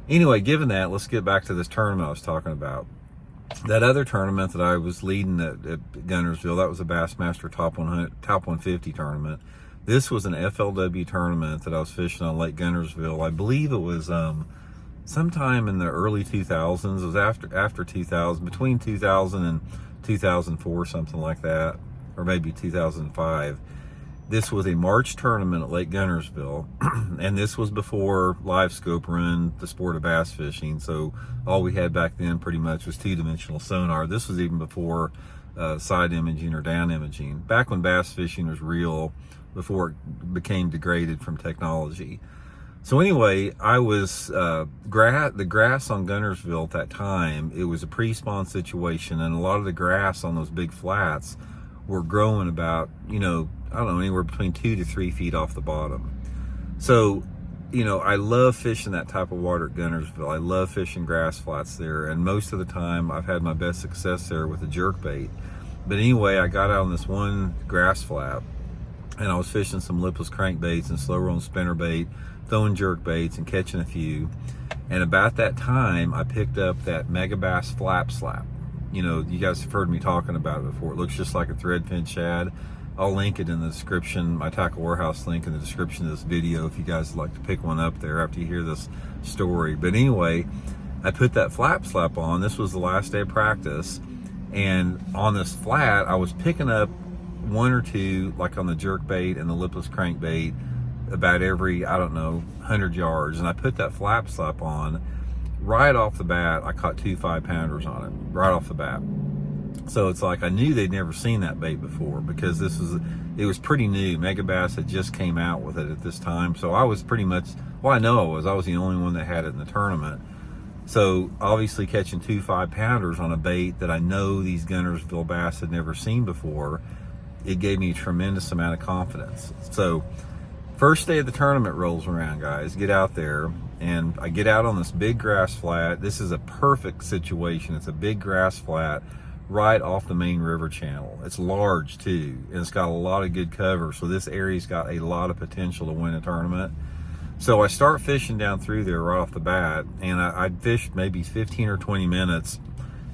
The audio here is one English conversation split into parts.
Anyway, given that, let's get back to this tournament I was talking about. That other tournament that I was leading at Guntersville, that was a Bassmaster Top 150 tournament. This was an FLW tournament that I was fishing on Lake Guntersville. I believe it was sometime in the early 2000s. It was after 2000, between 2000 and 2004, something like that, or maybe 2005. This was a March tournament at Lake Guntersville, and this was before live scope run the sport of bass fishing. So all we had back then pretty much was two-dimensional sonar. This was even before side imaging or down imaging, back when bass fishing was real, before it became degraded from technology. So anyway, I was the grass on Guntersville at that time, it was a pre-spawn situation, and a lot of the grass on those big flats were growing about, I don't know, anywhere between 2 to 3 feet off the bottom. So, I love fishing that type of water at Guntersville. I love fishing grass flats there, and most of the time I've had my best success there with a jerkbait. But anyway, I got out on this one grass flat, and I was fishing some lipless crankbaits and slow rolling spinnerbait, throwing jerkbaits and catching a few. And about that time, I picked up that Megabass Flap Slap. You guys have heard me talking about it before. It looks just like a threadfin shad. I'll link it in the description, my Tackle Warehouse link in the description of this video if you guys would like to pick one up there after you hear this story. But anyway, I put that flap slap on. This was the last day of practice. And on this flat, I was picking up one or two, like on the jerkbait and the lipless crankbait, about every, 100 yards. And I put that flap slap on. Right off the bat, I caught 2 5-pounders on it, right off the bat. So it's like I knew they'd never seen that bait before, because it was pretty new. Megabass had just came out with it at this time. So I was pretty much, I was the only one that had it in the tournament. So obviously catching 2 5-pounders on a bait that I know these Guntersville bass had never seen before, it gave me a tremendous amount of confidence. So first day of the tournament rolls around, guys, get out there. And I get out on this big grass flat. This is a perfect situation. It's a big grass flat right off the main river channel. It's large too, and it's got a lot of good cover. So this area's got a lot of potential to win a tournament. So I start fishing down through there right off the bat, and I'd fished maybe 15 or 20 minutes.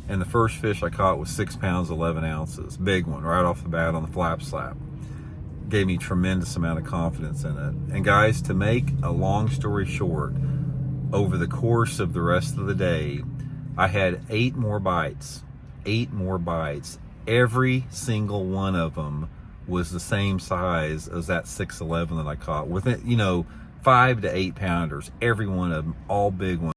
And the first fish I caught was 6 pounds, 11 ounces. Big one right off the bat on the flap slap. Gave me tremendous amount of confidence in it. And guys, to make a long story short, over the course of the rest of the day, I had 8 more bites. 8 more bites. Every single one of them was the same size as that 6'11" that I caught. With it, 5 to 8 pounders. Every one of them, all big ones.